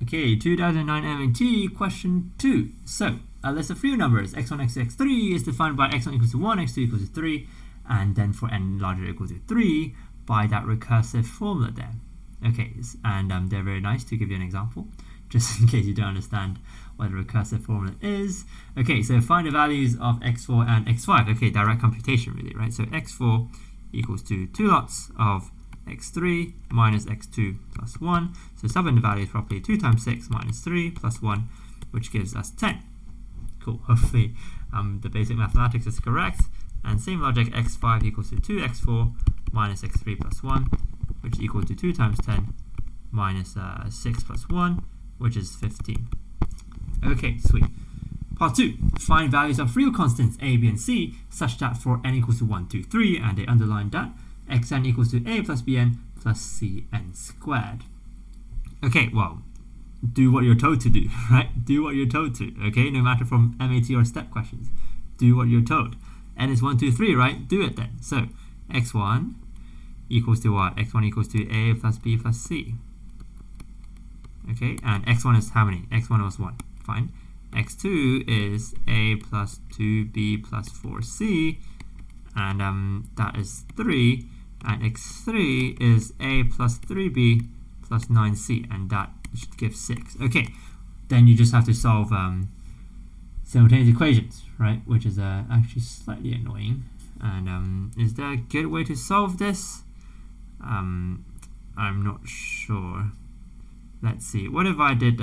Okay, 2009 MAT question 2. So, a list of real numbers, x1, x2, x3 is defined by x1 equals to 1, x2 equals to 3, and then for n larger or equal to 3 by that recursive formula there. Okay, and they're very nice to give you an example, just in case you don't understand what the recursive formula is. Okay, so find the values of x4 and x5. Okay, direct computation really, right? So x4 equals to 2 lots of x3 minus x2 plus 1. So sub in the values properly, 2 times 6 minus 3 plus 1, which gives us 10. Cool, hopefully the basic mathematics is correct. And same logic, x5 equals to 2x4 minus x3 plus 1, which equals to 2 times 10 minus 6 plus 1, which is 15. Okay, sweet. Part 2. Find values of real constants a, b, and c such that for n equals to 1, 2, 3, and they underline that, xn equals to a plus bn plus cn squared. Okay, well, do what you're told to do, right? Do what you're told to, okay? No matter from MAT or STEP questions. Do what you're told. n is 1, 2, 3, right? Do it then. So, x1 equals to what? x1 equals to a plus b plus c. Okay, and x1 is how many? x1 was 1. Fine. x2 is a plus 2b plus 4c, and that is 3. And x3 is a plus 3b plus 9c, and that should give 6. Okay, then you just have to solve simultaneous equations, right? Which is actually slightly annoying. And is there a good way to solve this? I'm not sure. Let's see. What if I did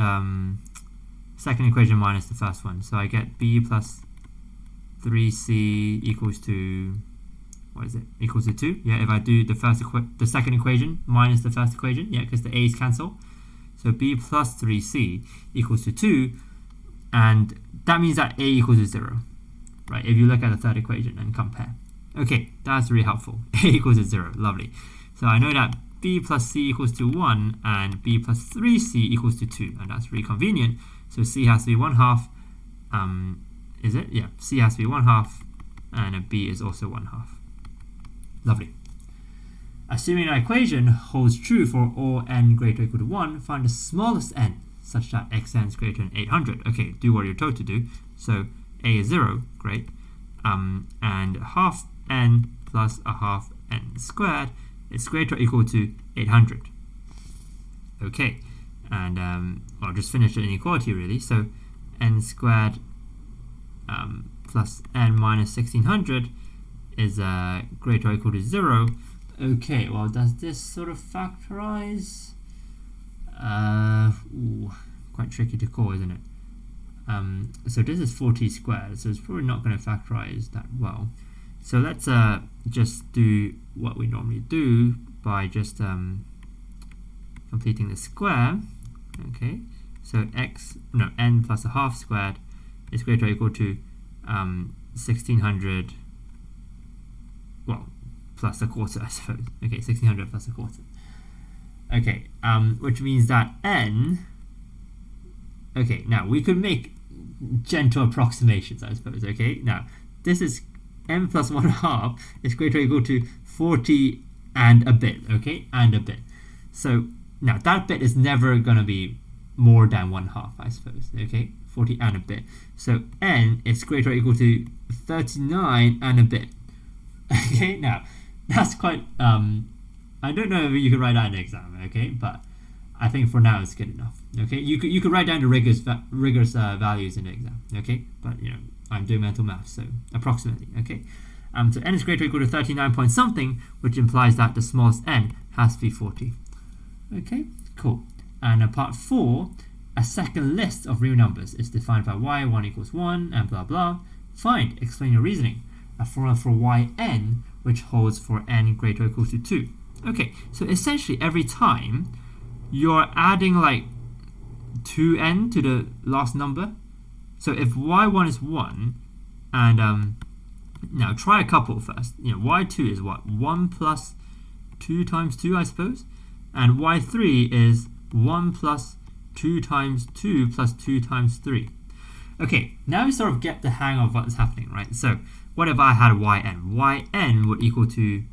second equation minus the first one? So I get b plus 3c equals to, what is it? Equals to 2. Yeah, if I do the second equation minus the first equation, yeah, because the a's cancel. So b plus 3c equals to 2, and that means that a equals to 0, right? If you look at the third equation and compare. Okay, that's really helpful. A equals to 0, lovely. So I know that b plus c equals to 1 and b plus 3c equals to 2, and that's really convenient. So c has to be 1/2. Is it? Yeah, c has to be 1/2, and b is also 1/2. Lovely. Assuming that equation holds true for all n greater or equal to 1, find the smallest n such that xn is greater than 800. Okay, do what you're told to do. So a is 0, great. And half n plus a half n squared is greater or equal to 800. Okay, and I'll just finish the inequality really. So n squared plus n minus 1600 is greater or equal to 0. Okay, well, does this sort of factorize? Quite tricky to call, isn't it? So this is 4t squared, so it's probably not going to factorize that well. So let's just do what we normally do by just completing the square. Okay, so n plus a half squared is greater or equal to 1600, well, plus a quarter, I suppose. Okay, 1600 plus a quarter. Okay, which means that n, okay, now we could make gentle approximations, I suppose. Okay, now this is n plus 1/2 is greater or equal to 40 and a bit. Okay, and a bit. So now that bit is never going to be more than 1/2, I suppose. Okay, 40 and a bit. So n is greater or equal to 39 and a bit. Okay, now that's quite I don't know if you could write that in the exam, okay, but I think for now it's good enough. Okay, you could write down the rigorous values in the exam, okay, but you know, I'm doing mental math, so approximately. Okay, so n is greater or equal to 39 point something, which implies that the smallest n has to be 40. Okay, cool. And part 4, a second list of real numbers is defined by y, 1 equals 1, and blah blah. Find, explain your reasoning. A formula for yn, which holds for n greater or equal to 2. Okay, so essentially every time you're adding like 2n to the last number. So if y1 is 1, and now try a couple first. You know, y2 is what? 1 plus 2 times 2, I suppose. And y3 is 1 plus 2 times 2 plus 2 times 3. Okay, now we sort of get the hang of what's happening, right? So what if I had yn? Yn would equal to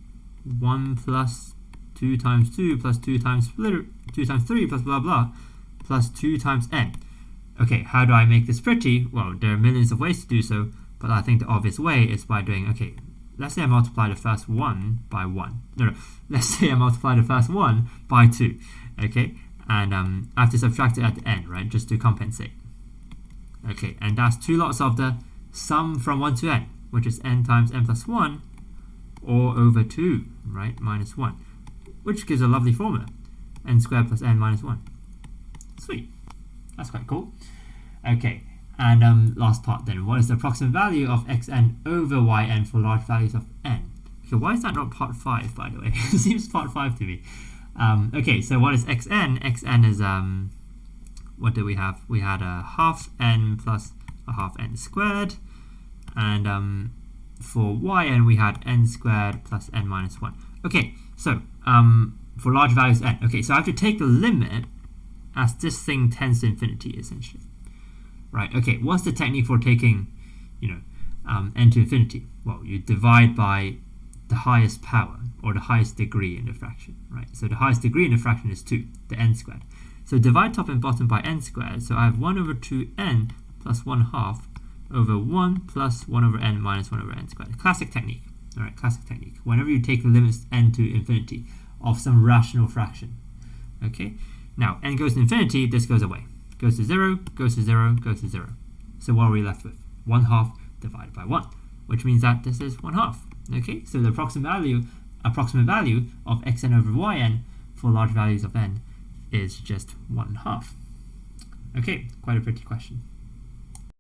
1 plus 2 times 2 plus 2 times 3 plus blah blah plus 2 times n. Okay, how do I make this pretty? Well, there are millions of ways to do so, but I think the obvious way is by doing, okay, let's say I multiply the first 1 by 1. No, let's say I multiply the first 1 by 2, okay? And I have to subtract it at the end, right, just to compensate. Okay, and that's 2 lots of the sum from 1 to n, which is n times n plus 1, or over 2, right, minus 1, which gives a lovely formula, n squared plus n minus 1. Sweet, that's quite cool. Okay, and last part then, what is the approximate value of xn over yn for large values of n? Okay, why is that not part 5, by the way? It seems part 5 to me. Okay, so what is xn? Xn is, what do we have? We had a half n plus a half n squared, and for yn we had n squared plus n minus 1. Okay, so for large values n, okay, so I have to take the limit as this thing tends to infinity, essentially. Right, okay, what's the technique for taking, n to infinity? Well, you divide by the highest power, or the highest degree in the fraction, right? So the highest degree in the fraction is 2, the n squared. So divide top and bottom by n squared, so I have 1 over 2n plus 1 half over 1 plus 1 over n minus 1 over n squared. Classic technique, all right, classic technique. Whenever you take the limits n to infinity of some rational fraction, okay? Now, n goes to infinity, this goes away. Goes to 0, goes to 0, goes to 0. So what are we left with? 1 half divided by 1, which means that this is 1 half. Okay, so the approximate value of xn over yn for large values of n is just 1 half. Okay, quite a pretty question.